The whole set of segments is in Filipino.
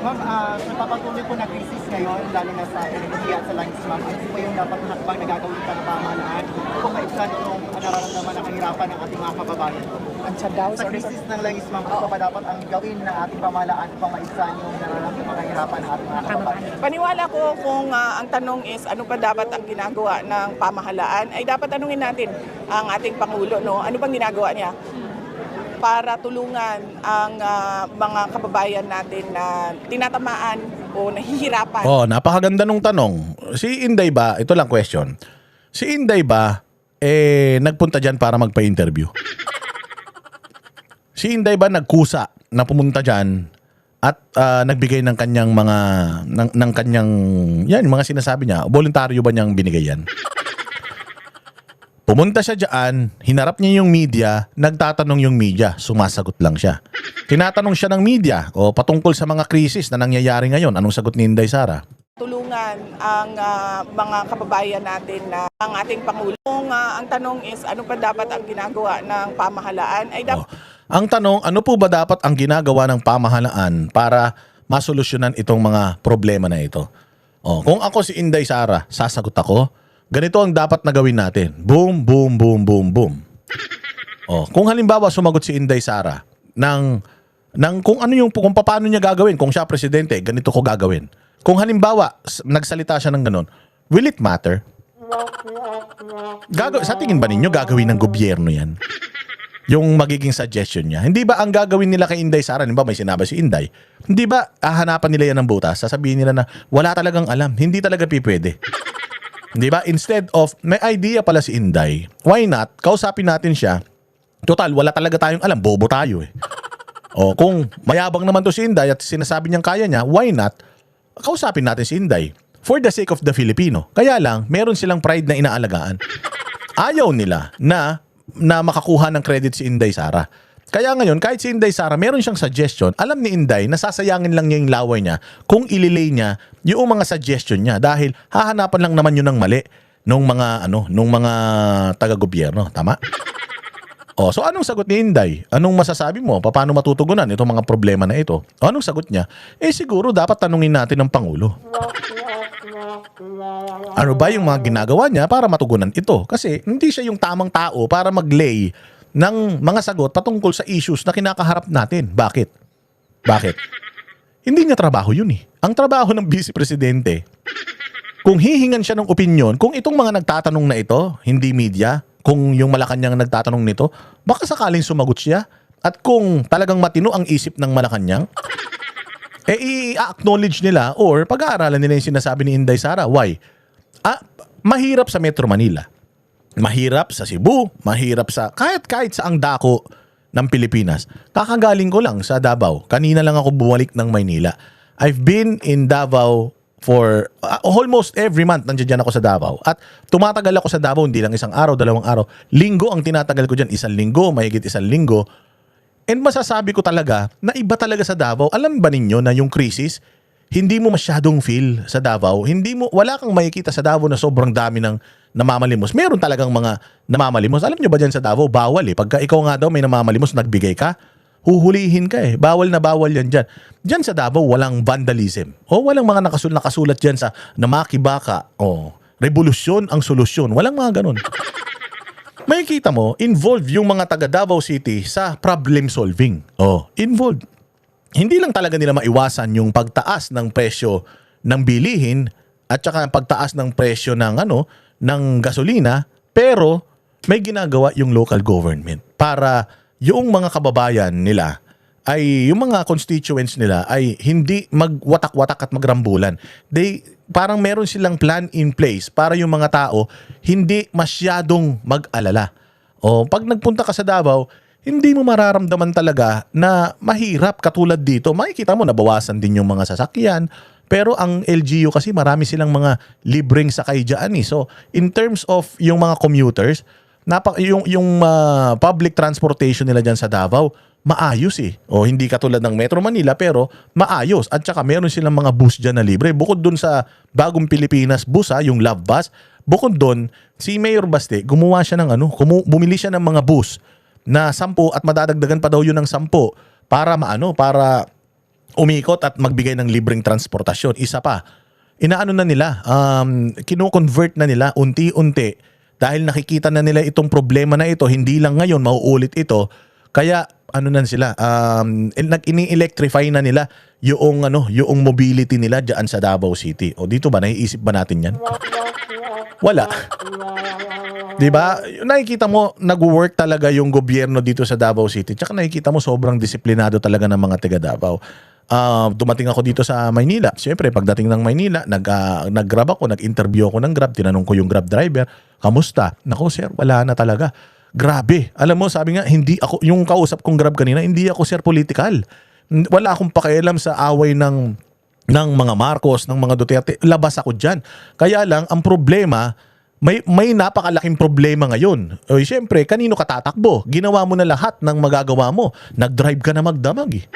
Ma'am, nagpapatuloy po na crisis ngayon, lalo na sa enerhiya at sa langis, ma'am. Ano po yung dapat na hakbang na gagawin pa ng pamahalaan kung maibsan yung nararamdaman ng kahirapan ng ating mga kababayan? Sa crisis ng langis, ma'am, ano pa dapat ang gawin ng ating pamahalaan upang maibsan yung nararamdaman ng kahirapan ng ating mga kababayan? Paniwala ko kung ang tanong is ano pa dapat ang ginagawa ng pamahalaan, ay dapat tanungin natin ang ating Pangulo, no? Ano bang ginagawa niya para tulungan ang mga kababayan natin na tinatamaan o nahihirapan? Oh, napakaganda nung tanong. Si Inday ba, ito lang question. Si Inday ba nagpunta diyan para magpa-interview? Si Inday ba nagkusa na pumunta diyan at nagbigay ng kanyang mga ng kanyang yan mga sinasabi niya, voluntaryo ba niyang binigay yan? Pumunta siya diyan, hinarap niya yung media, nagtatanong yung media, sumasagot lang siya. Tinatanong siya ng media o patungkol sa mga krisis na nangyayari ngayon. Anong sagot ni Inday Sara? Tulungan ang mga kababayan natin na ang ating Pangulo. Kung ang tanong is ano pa dapat ang ginagawa ng pamahalaan, ay dapat Ang tanong, ano po ba dapat ang ginagawa ng pamahalaan para masolusyonan itong mga problema na ito? Kung ako si Inday Sara, sasagot ako, ganito ang dapat na gawin natin. Boom, boom, boom, boom, boom. Kung halimbawa sumagot si Inday Sara ng kung ano yung kung paano niya gagawin, kung siya presidente, ganito ko gagawin. Kung halimbawa nagsalita siya ng ganun, will it matter? Sa tingin ba ninyo gagawin ng gobyerno yan? Yung magiging suggestion niya. Hindi ba ang gagawin nila kay Inday Sara, hindi ba may sinabi si Inday? Hindi ba hahanapan nila yan ng butas? Sasabihin nila na wala talagang alam, hindi talaga pipwede. Di ba? Instead of, may idea pala si Inday, why not? Kausapin natin siya. Total, wala talaga tayong alam. Bobo tayo eh. Kung mayabang naman to si Inday at sinasabi niyang kaya niya, why not? Kausapin natin si Inday. For the sake of the Filipino. Kaya lang, meron silang pride na inaalagaan. Ayaw nila na makakuha ng credit si Inday Sara. Kaya ngayon, kahit si Inday Sara, meron siyang suggestion. Alam ni Inday na sasayangin lang niya yung laway niya kung ililay niya yung mga suggestion niya dahil hahanapan lang naman yun ng mali nung mga taga-gobyerno. Tama? So anong sagot ni Inday? Anong masasabi mo? Paano matutugunan itong mga problema na ito? Anong sagot niya? Siguro dapat tanungin natin ng Pangulo. Ano ba yung mga ginagawa niya para matugunan ito? Kasi hindi siya yung tamang tao para mag-lay ng mga sagot patungkol sa issues na kinakaharap natin. Bakit? Hindi niya trabaho yun eh. Ang trabaho ng Vice Presidente, kung hihingan siya ng opinion, kung itong mga nagtatanong na ito, hindi media, kung yung Malacanang nagtatanong nito, baka sakaling sumagot siya. At kung talagang matino ang isip ng Malacanang, i-acknowledge nila or pag-aaralan nila yung sinasabi ni Inday Sara. Why? Mahirap sa Metro Manila. Mahirap sa Cebu, mahirap sa kahit saang dako ng Pilipinas. Kakagaling ko lang sa Davao. Kanina lang ako bumalik ng Maynila. I've been in Davao for almost every month. Nandiyan ako sa Davao. At tumatagal ako sa Davao, hindi lang isang araw, 2 araw. Linggo ang tinatagal ko dyan. 1 linggo, mahigit 1 linggo. And masasabi ko talaga na iba talaga sa Davao. Alam ba ninyo na yung crisis, hindi mo masyadong feel sa Davao. Wala kang makikita sa Davao na sobrang dami ng namamalimos. Meron talagang mga namamalimos. Alam nyo ba dyan sa Davao, bawal eh. Pagka ikaw nga daw may namamalimos, nagbigay ka, huhulihin ka eh. Bawal na bawal yan dyan. Dyan sa Davao, walang vandalism. Walang mga nakasulat dyan sa namakibaka. Revolusyon ang solusyon. Walang mga ganun. Makikita mo, involved yung mga taga Davao City sa problem solving. Involved. Hindi lang talaga nila maiwasan yung pagtaas ng presyo ng bilihin at saka pagtaas ng presyo ng gasolina, pero may ginagawa yung local government para yung mga kababayan nila yung mga constituents nila ay hindi magwatak-watak at magrambulan. Parang meron silang plan in place para yung mga tao hindi masyadong mag-alala. Pag nagpunta ka sa Davao, hindi mo mararamdaman talaga na mahirap katulad dito. Makikita mo, nabawasan din yung mga sasakyan. Pero ang LGU kasi marami silang mga libreng sakay dyan eh. So, in terms of yung mga commuters, yung public transportation nila dyan sa Davao, maayos eh. Hindi katulad ng Metro Manila, pero maayos. At saka meron silang mga bus dyan na libre. Bukod dun sa Bagong Pilipinas bus, yung Love Bus, bukod dun, si Mayor Baste, gumawa siya ng bumili siya ng mga bus na 10 at madadagdagan pa daw yun ng 10 para umikot at magbigay ng libreng transportasyon. Isa pa, inaano na nila, kino-convert na nila unti-unti dahil nakikita na nila itong problema na ito, hindi lang ngayon mauulit ito. Kaya ano na sila, ini-electrify na nila yung mobility nila diyan sa Davao City. O dito ba naiisip ba natin 'yan? Wala. 'Di ba? Nakikita mo nagwo-work talaga yung gobyerno dito sa Davao City. Tsaka nakikita mo sobrang disiplinado talaga ng mga taga Davao. Dumating ako dito sa Maynila. Siyempre, pagdating ng Maynila, nag-grab ako, nag-interview ako ng Grab, tinanong ko yung Grab driver, kamusta? Nako sir, wala na talaga. Grabe. Alam mo, sabi nga, hindi ako, yung kausap kong Grab kanina, hindi ako sir political. Wala akong pakialam sa away ng mga Marcos, ng mga Duterte. Labas ako dyan. Kaya lang, ang problema, may napakalaking problema ngayon. O, siyempre, kanino ka tatakbo? Ginawa mo na lahat ng magagawa mo. Nag-drive ka na magdamag eh.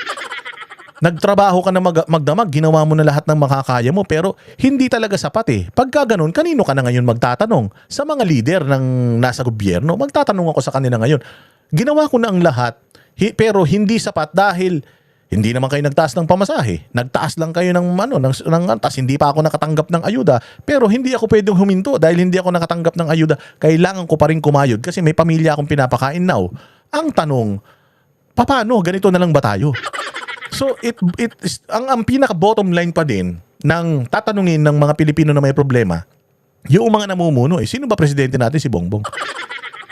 Nagtrabaho ka na magdamag, ginawa mo na lahat ng makakaya mo, pero hindi talaga sapat eh. Pagka ganun, kanino ka na ngayon magtatanong? Sa mga leader ng nasa gobyerno, magtatanong ako sa kanila ngayon. Ginawa ko na ang lahat, pero hindi sapat dahil hindi naman kayo nagtaas ng pamasahe. Nagtaas lang kayo ng tas hindi pa ako nakatanggap ng ayuda, pero hindi ako pwedeng huminto dahil hindi ako nakatanggap ng ayuda. Kailangan ko pa rin kumayod kasi may pamilya akong pinapakain now. Ang tanong, paano? Ganito na lang ba tayo? So ang pinaka bottom line pa din ng tatanungin ng mga Pilipino na may problema, yung mga namumuno sino ba presidente natin? Si Bongbong.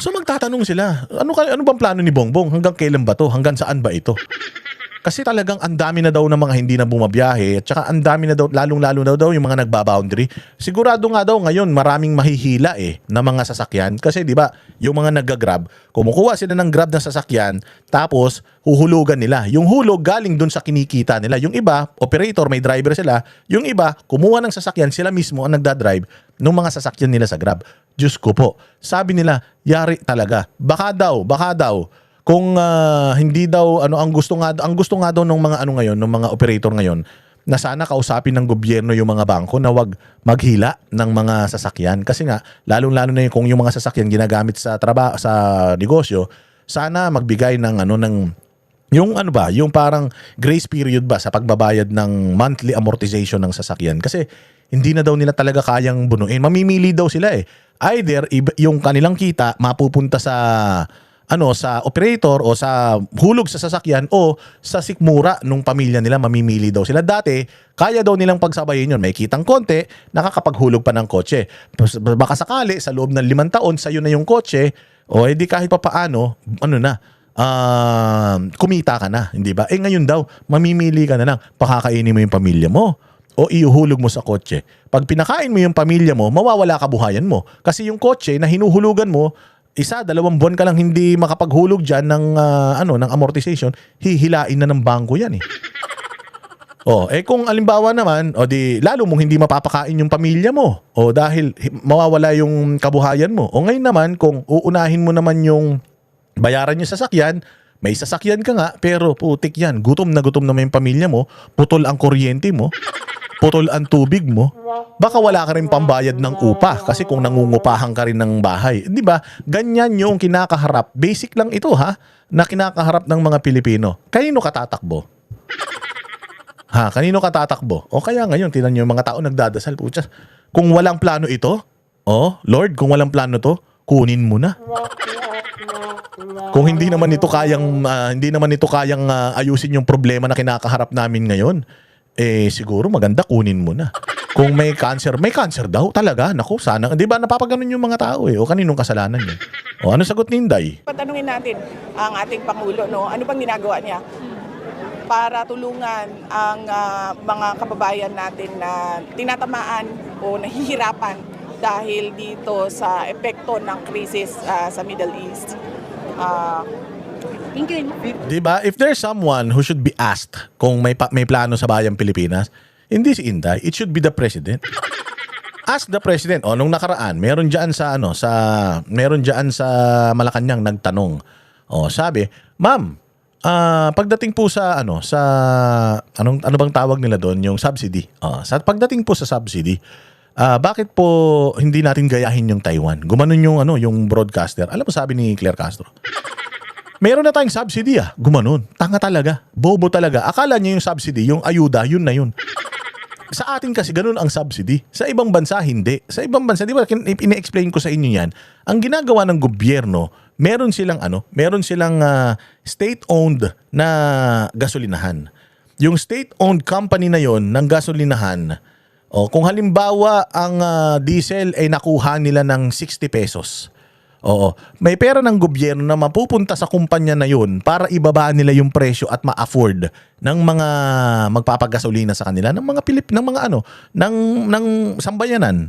So magtatanong sila, ano bang plano ni Bongbong? Hanggang kailan ba to? Hanggang saan ba ito? Kasi talagang ang dami na daw ng mga hindi na bumabiyahe at saka ang dami na daw, lalong-lalo na daw yung mga nagba-boundary. Sigurado nga daw ngayon maraming mahihila na mga sasakyan. Kasi di ba yung mga nag-grab, kumukuha sila ng grab na sasakyan tapos huhulugan nila. Yung hulog galing dun sa kinikita nila. Yung iba, operator, may driver sila. Yung iba, kumuha ng sasakyan, sila mismo ang nagdadrive ng mga sasakyan nila sa grab. Diyos ko po, sabi nila, yari talaga. Baka daw, kung hindi daw ang gusto nga daw ng mga ngayon ng mga operator ngayon na sana kausapin ng gobyerno yung mga bangko na wag maghila ng mga sasakyan kasi nga lalong-lalo na kung yung mga sasakyan ginagamit sa trabaho sa negosyo, sana magbigay ng yung parang grace period ba sa pagbabayad ng monthly amortization ng sasakyan kasi hindi na daw nila talaga kayang bunuin. Mamimili daw sila either yung kanilang kita mapupunta sa sa operator o sa hulog sa sasakyan o sa sikmura nung pamilya nila, mamimili daw sila. Dati, kaya daw nilang pagsabayin yun. May kitang konti, nakakapaghulog pa ng kotse. Baka sakali, sa loob ng 5 taon, sa'yo na yung kotse, o edi kahit pa paano, kumita ka na, hindi ba? Ngayon daw, mamimili ka na lang, pakakainin mo yung pamilya mo o iuhulog mo sa kotse. Pag pinakain mo yung pamilya mo, mawawala kabuhayan mo. Kasi yung kotse na hinuhulugan mo, 1-2 buwan ka lang hindi makapaghulog dyan ng amortization, hihilain na ng bangko yan kung alimbawa naman, lalo mong hindi mapapakain yung pamilya mo dahil mawawala yung kabuhayan mo. Ngayon naman, kung uunahin mo naman yung bayaran yung sasakyan, may sasakyan ka nga, pero putik yan, gutom na yung pamilya mo, putol ang kuryente mo, putol ang tubig mo, baka wala ka rin pambayad ng upa kasi kung nangungupahan ka rin ng bahay. Di ba? Ganyan yung kinakaharap. Basic lang ito na kinakaharap ng mga Pilipino. Kanino ka tatakbo? Kanino ka tatakbo? O kaya ngayon, tinan nyo yung mga tao nagdadasal. Pucha, kung walang plano ito, Lord, kung walang plano to, kunin mo na. Kung hindi naman ito kayang ayusin yung problema na kinakaharap namin ngayon, siguro maganda kunin mo na. Kung may cancer daw talaga. Naku, sana. Di ba napapaganon yung mga tao O kaninong kasalanan yun? Ano sagot ni Inday? Patanungin natin ang ating Pangulo, ano bang ginagawa niya para tulungan ang mga kababayan natin na tinatamaan o nahihirapan dahil dito sa epekto ng krisis sa Middle East. Diba? If there's someone who should be asked kung may plano sa bayang Pilipinas, hindi si Inday, it should be the President. Ask the President. Nung nakaraan, meron diyan sa Malacanang nagtanong. Sabi, "Ma'am, pagdating po sa ano bang tawag nila doon, yung subsidy. Sa pagdating po sa subsidy, bakit po hindi natin gayahin yung Taiwan?" Gumanon yung yung broadcaster. Alam mo sabi ni Claire Castro? Meron na tayong subsidy Gumanon. Tanga talaga. Bobo talaga. Akala niya yung subsidy, yung ayuda, yun na yun. Sa atin kasi ganun ang subsidy. Sa ibang bansa, hindi. Sa ibang bansa, di ba, ine-explain ko sa inyo yan, ang ginagawa ng gobyerno, meron silang state-owned na gasolinahan. Yung state-owned company na yon ng gasolinahan, kung halimbawa ang diesel ay nakuha nila ng 60 pesos, may pera ng gobyerno na mapupunta sa kumpanya na yun para ibaba nila yung presyo at ma-afford ng mga magpapagasolina sa kanila, ng mga ng sambayanan.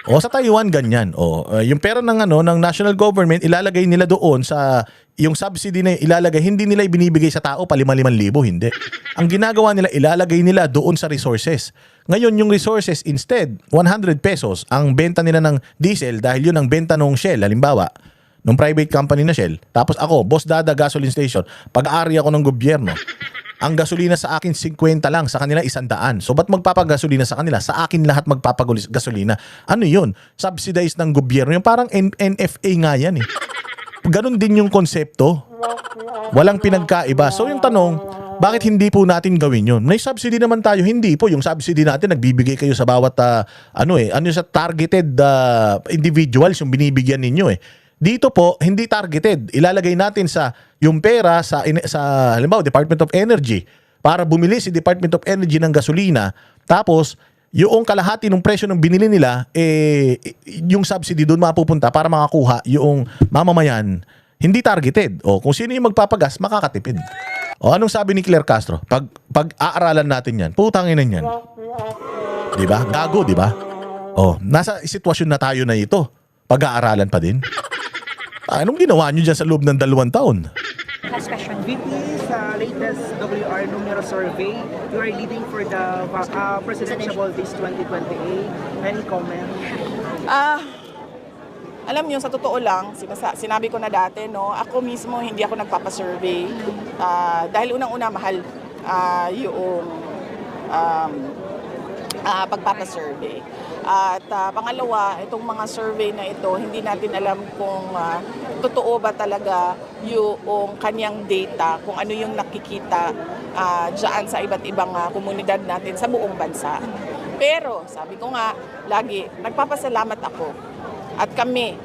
Sa Taiwan ganyan. Yung pera ng national government ilalagay nila doon sa yung subsidy na ilalagay, hindi nila ibinibigay sa tao pa 5,000, hindi. Ang ginagawa nila, ilalagay nila doon sa resources. Ngayon, yung resources, instead, 100 pesos ang benta nila ng diesel dahil yun ang benta ng Shell, halimbawa, ng private company na Shell. Tapos ako, Boss Dada Gasoline Station, pag-aari ako ng gobyerno. Ang gasolina sa akin 50 lang, sa kanila 100. So ba't magpapagasolina sa kanila? Sa akin lahat magpapagasolina. Ano yun? Subsidized ng gobyerno. Yung parang NFA nga yan eh. Ganon din yung konsepto. Walang pinagkaiba. So yung tanong, bakit hindi po natin gawin yun? May subsidy naman tayo. Hindi po. Yung subsidy natin, nagbibigay kayo sa bawat, sa targeted individuals yung binibigyan ninyo eh. Dito po, hindi targeted. Ilalagay natin sa yung pera sa halimbawa, Department of Energy para bumili si Department of Energy ng gasolina. Tapos, yung kalahati ng presyo ng binili nila, yung subsidy doon mapupunta para makakuha yung mamamayan. Hindi targeted. Kung sino yung magpapagas, makakatipid. Anong sabi ni Claire Castro? Pag-aaralan natin yan, putangin na yan. Diba? Gago, diba? Nasa sitwasyon na tayo na ito. Pag-aaralan pa din. Anong ginawa nyo dyan sa loob ng 2 taon? Last question. VP, sa latest WR numero survey, you are leading for the presidential this 2028. Any comment? Alam niyo, sa totoo lang, sinabi ko na dati, ako mismo hindi ako nagpapasurvey. Dahil unang-una mahal yung pagpapasurvey. At pangalawa, itong mga survey na ito, hindi natin alam kung totoo ba talaga yung kanyang data, kung ano yung nakikita dyan sa iba't ibang komunidad natin sa buong bansa. Pero, sabi ko nga, lagi, nagpapasalamat ako at kami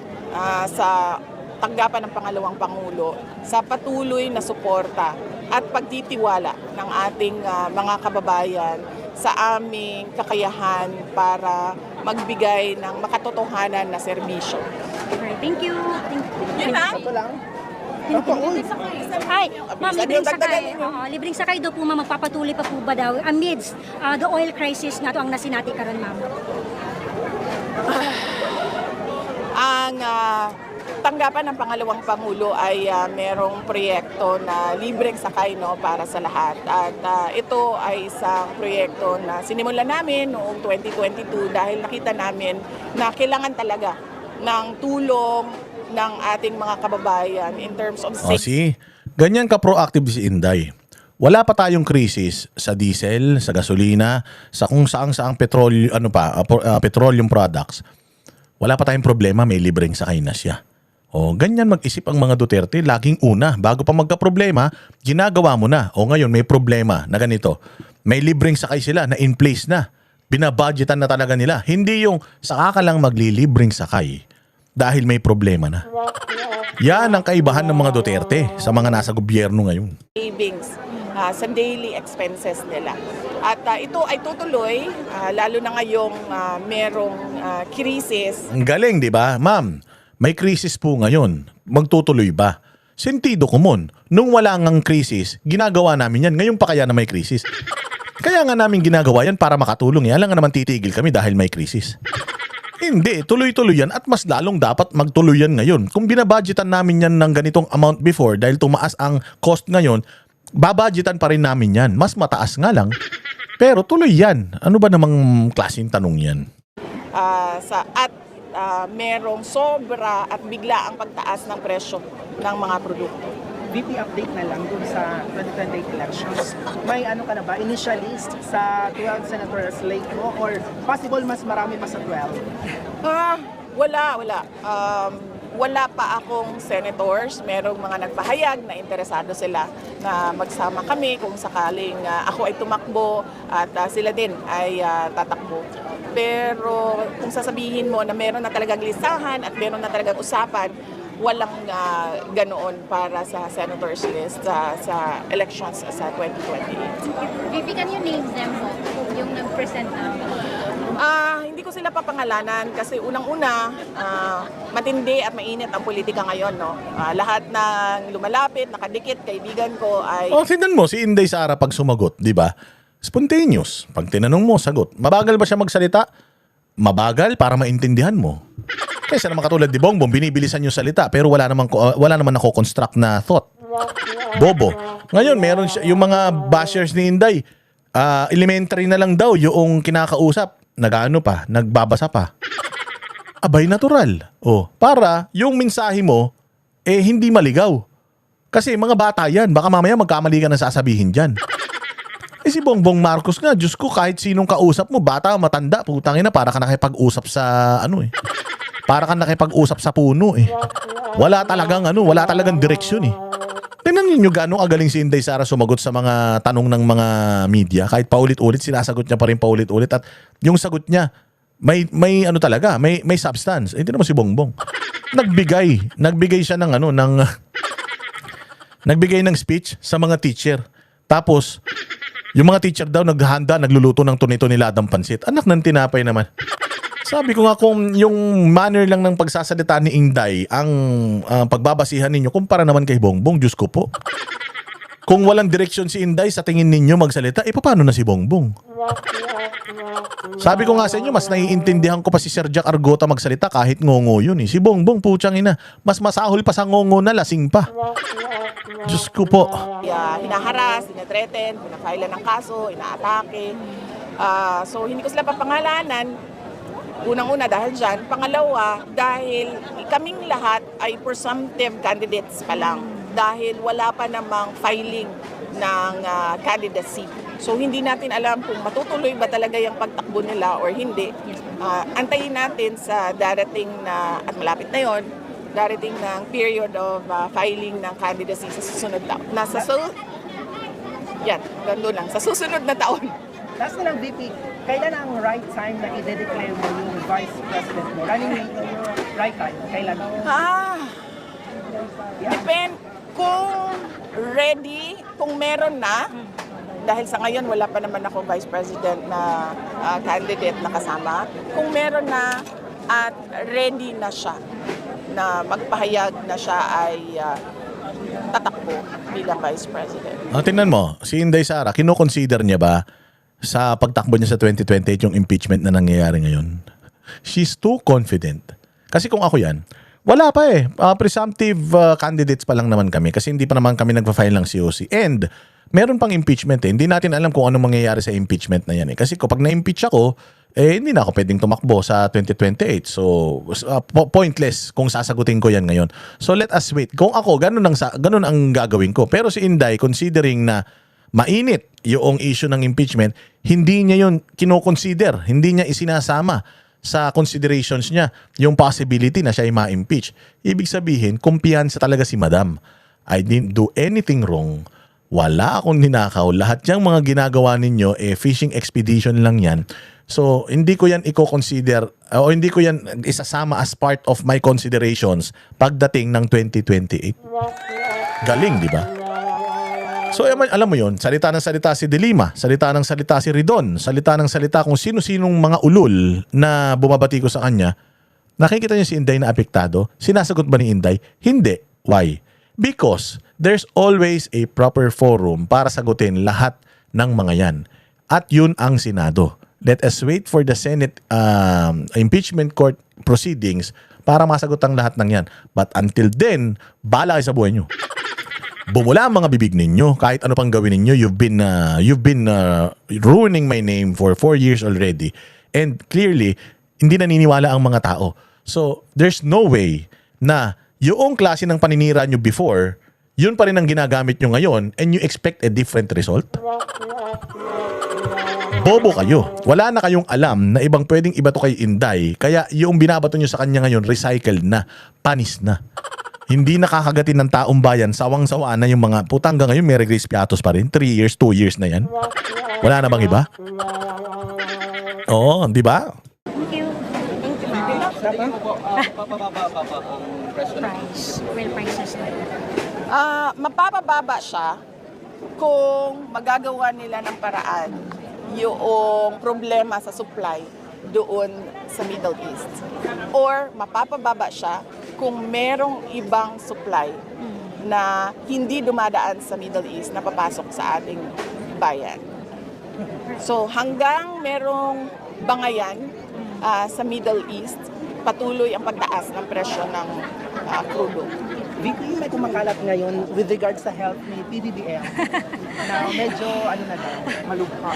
sa tanggapan ng pangalawang Pangulo sa patuloy na suporta at pagtitiwala ng ating mga kababayan sa aming kakayahan para magbigay ng makatotohanan na serbisyo. Alright, thank you. Yun lang. Ito lang. Hi, ma'am, libreng Dagdagan sakay. ninyo. Libreng sakay daw po, ma'am, magpapatuloy pa po ba daw amidst the oil crisis nga to ang nasinati karon, ma'am? Ang tanggapan ng pangalawang Pangulo ay merong proyekto na libreng sakay para sa lahat. At ito ay isang proyekto na sinimulan namin noong 2022 dahil nakita namin na kailangan talaga ng tulong ng ating mga kababayan in terms of safety. Ganyan ka-proactive si Inday. Wala pa tayong krisis sa diesel, sa gasolina, sa kung saang petroleum products. Wala pa tayong problema, may libreng sakay na siya. Ganyan mag-isip ang mga Duterte, laging una, bago pa magka-problema, ginagawa mo na. Ngayon may problema na ganito. May libreng sakay sila na in place na. Binabudgetan na talaga nila. Hindi yung saka ka lang maglilibreng sakay dahil may problema na. Yan ang kaibahan ng mga Duterte sa mga nasa gobyerno ngayon. Savings sa daily expenses nila. At ito ay tutuloy, lalo na ngayong merong krisis. Ang galing, di ba? Ma'am, may krisis po ngayon. Magtutuloy ba? Sentido komon. Nung wala ngang krisis, ginagawa namin yan. Ngayon pa kaya na may krisis. Kaya nga namin ginagawa yan para makatulong. Alam nga naman titigil kami dahil may krisis. Hindi, tuloy-tuloy yan at mas lalong dapat magtuloy yan ngayon. Kung binabudgetan namin yan ng ganitong amount before dahil tumaas ang cost ngayon, babudgetan pa rin namin yan. Mas mataas nga lang. Pero tuloy yan. Ano ba namang klaseng tanong yan? Merong sobra at bigla ang pagtaas ng presyo ng mga produkto. VP, update na lang dun sa 2028 elections. May ka na ba? Initialist sa 12 senators slate mo or possible mas marami pa sa 12? Wala. wala pa akong senators, merong mga nagpahayag na interesado sila na magsama kami kung sakaling ako ay tumakbo at sila din ay tatakbo. Pero kung sasabihin mo na meron na talagang listahan at meron na talagang usapan, walang ganoon para sa senators list sa elections sa 2028. Vivi, can you name them po? Yung nag-present na? Hindi ko sila papangalanan kasi unang-una, matindi at mainit ang politika ngayon. No? Lahat ng lumalapit, nakadikit, kaibigan ko ay... Tignan mo, si Inday Sara pag sumagot, di ba? Spontaneous. Pag tinanong mo, sagot. Mabagal ba siya magsalita? Mabagal para maintindihan mo. Kaysa naman katulad ni Bongbong, binibilisan yung salita pero wala naman nako-construct na thought. Bobo. Ngayon, meron siya, yung mga bashers ni Inday, elementary na lang daw yung kinakausap. Nagbabasa pa. Abay, natural. Para yung mensahe mo, hindi maligaw. Kasi mga bata yan, baka mamaya magkamali ka na sasabihin dyan. Si Bongbong Marcos nga, Diyos ko, kahit sinong kausap mo, bata, matanda, putangin na, para ka nakipag-usap sa para ka nakipag-usap sa puno Wala talagang direksyon Tingnan niyo gano'ng agaling si Inday Sara sumagot sa mga tanong ng mga media. Kahit paulit-ulit, sinasagot niya pa rin paulit-ulit. At yung sagot niya, may substance. Hindi naman si Bongbong. Nagbigay siya ng nagbigay ng speech sa mga teacher. Tapos, yung mga teacher daw naghahanda, nagluluto ng tuni-tuniladang pansit. Anak ng tinapay naman. Sabi ko nga kung yung manner lang ng pagsasalita ni Inday ang pagbabasihan ninyo, kumpara naman kay Bongbong, Diyos ko po. Kung walang direksyon si Inday sa tingin ninyo magsalita, paano na si Bongbong? Sabi ko nga sa inyo, mas naiintindihan ko pa si Sir Jack Argota magsalita kahit ngongo yun Si Bongbong, putsang ina, mas masahol pa sa ngongo na lasing pa. Diyos ko po. Hinaharas, hinatreten, pinafailan ng kaso, inaatake. So hindi ko sila papangalanan. Unang-una dahil dyan. Pangalawa, dahil kaming lahat ay presumptive candidates pa lang. Dahil wala pa namang filing ng candidacy. So hindi natin alam kung matutuloy ba talaga yung pagtakbo nila or hindi. Antayin natin sa darating na, at malapit na yon, darating ng period of filing ng candidacy sa susunod na sa susunod na taon. Last na lang, VP, kailan ang right time na i-declare mo yung vice president mo? Running mate mo yung right time? Kailan? Depend kung ready, kung meron na. Dahil sa ngayon, wala pa naman ako vice president na candidate na kasama. Kung meron na at ready na siya, na magpahayag na siya ay tatakbo bilang vice president. Tingnan mo, si Inday Sara, kino-consider niya ba sa pagtakbo niya sa 2028 yung impeachment na nangyayari ngayon? She's too confident. Kasi kung ako yan, wala pa presumptive candidates pa lang naman kami kasi hindi pa naman kami nagpa-file ng COC. And meron pang impeachment Hindi natin alam kung anong mangyayari sa impeachment na yan Kasi kapag na-impeach ako, hindi na ako pwedeng tumakbo sa 2028. So, pointless kung sasagutin ko yan ngayon. So, let us wait. Kung ako, ganun ang gagawin ko. Pero si Inday, considering na mainit yung issue ng impeachment, hindi niya yun kino-consider. Hindi niya isinasama sa considerations niya yung possibility na siya ay ma-impeach. Ibig sabihin, kumpiyansa talaga si Madam. I didn't do anything wrong. Wala akong ninakaw. Lahat yung mga ginagawa ninyo, fishing expedition lang yan. So, hindi ko yan i-consider o hindi ko yan isasama as part of my considerations pagdating ng 2028. Galing, di ba? So, alam mo yon, salita ng salita si De Lima, salita ng salita si Ridon, salita ng salita kung sino-sinong mga ulol na bumabati ko sa kanya. Nakikita niyo si Inday na apektado? Sinasagot ba ni Inday? Hindi. Why? Because there's always a proper forum para sagutin lahat ng mga yan. At yun ang Senado. Let us wait for the Senate impeachment court proceedings para masagot ang lahat ng yan. But until then, bahala kayo sa buhay nyo. Bumula ang mga bibig ninyo. Kahit ano pang gawin ninyo, you've been ruining my name for 4 years already. And clearly, hindi naniniwala ang mga tao. So, there's no way na yung klase ng paninira nyo before, yun pa rin ang ginagamit nyo ngayon and you expect a different result? bobo kayo. Wala na kayong alam na ibang pwedeng ibato kay Inday. Kaya yung binabato nyo sa kanya ngayon, recycled na, panis na. Hindi nakakagatin ng taong bayan, sawang-sawa na yung mga puta hanggang ngayon, may Grace Piatos pa rin. 3 years, 2 years na yan. Wala na bang iba? Oo, di ba? Thank you. Thank you, price. Oil prices na. Mapapababa siya kung magagawa nila ng paraan yung problema sa supply doon sa Middle East. Or mapapababa siya kung merong ibang supply na hindi dumadaan sa Middle East na papasok sa ating bayan. So hanggang merong bangayan sa Middle East, patuloy ang pagtaas ng presyo ng crudo. Vicky, may kumakalat ngayon with regards sa health ni PBBM na medyo, malugha.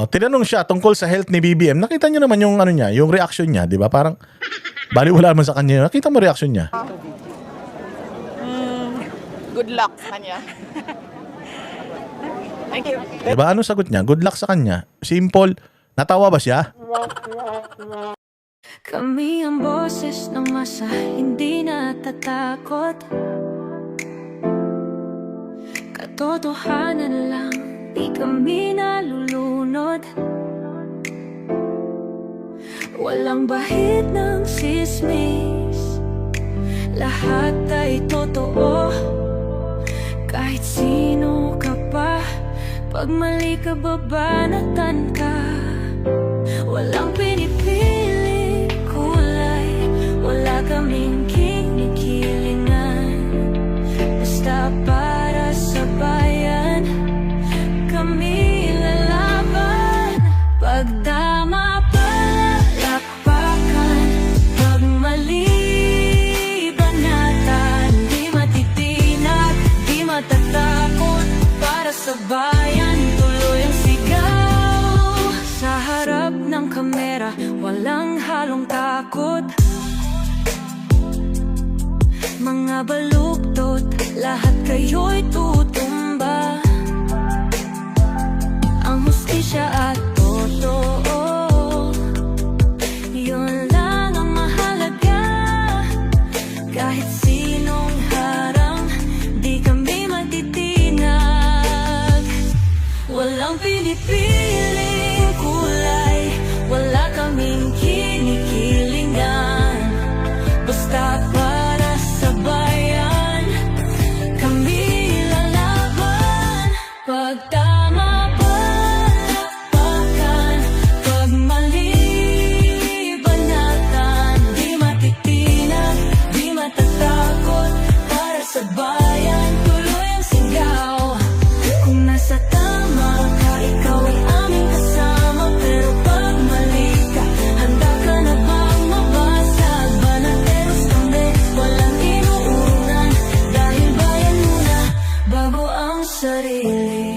Tinanong siya tungkol sa health ni BBM. Nakita niyo naman yung niya, yung reaction niya, di ba? Parang baliwala man sa kanya. Nakita mo reaction niya? Good luck sa kanya. Thank you. Di ba? Ano sagot niya? Good luck sa kanya. Simple. Natawa ba siya? Kami ang boses ng masa, hindi natatakot. Katotohanan lang, di kami nalulunod. Walang bahid ng sismis, lahat ay totoo. Kahit sino ka pa, pag mali ka babanatan ka. Walang pinipili kulay, wala kaming kinikilingan. Basta para sa bayan, kami lalaban. Pag tama palakpakan, pag mali banatan. Di matitinag, di matatakot, para sa bayan tuloy ang sigaw. Sa harap ng kamera, walang halong takot. Mga baluktot, lahat kayo'y tutumba. Ang hustisya at totoo, yun lang ang mahalaga. Kahit sinong harang, di kami matitinag. Walang pinipiling kulay, wala kaming kinikilingan. Basta para sa bayan, kami lalaban. Pag tama palakpakan, pag mali banatan. Di matitinag, di matatakot, para sa bayan tuloy ang sigaw. Kung nasa tama ka, ikaw ay aming kasama. Pero pag mali ka, handa ka na bang mabasag? Banateros kami, walang inuunan, dahil bayan muna bago ang sarili.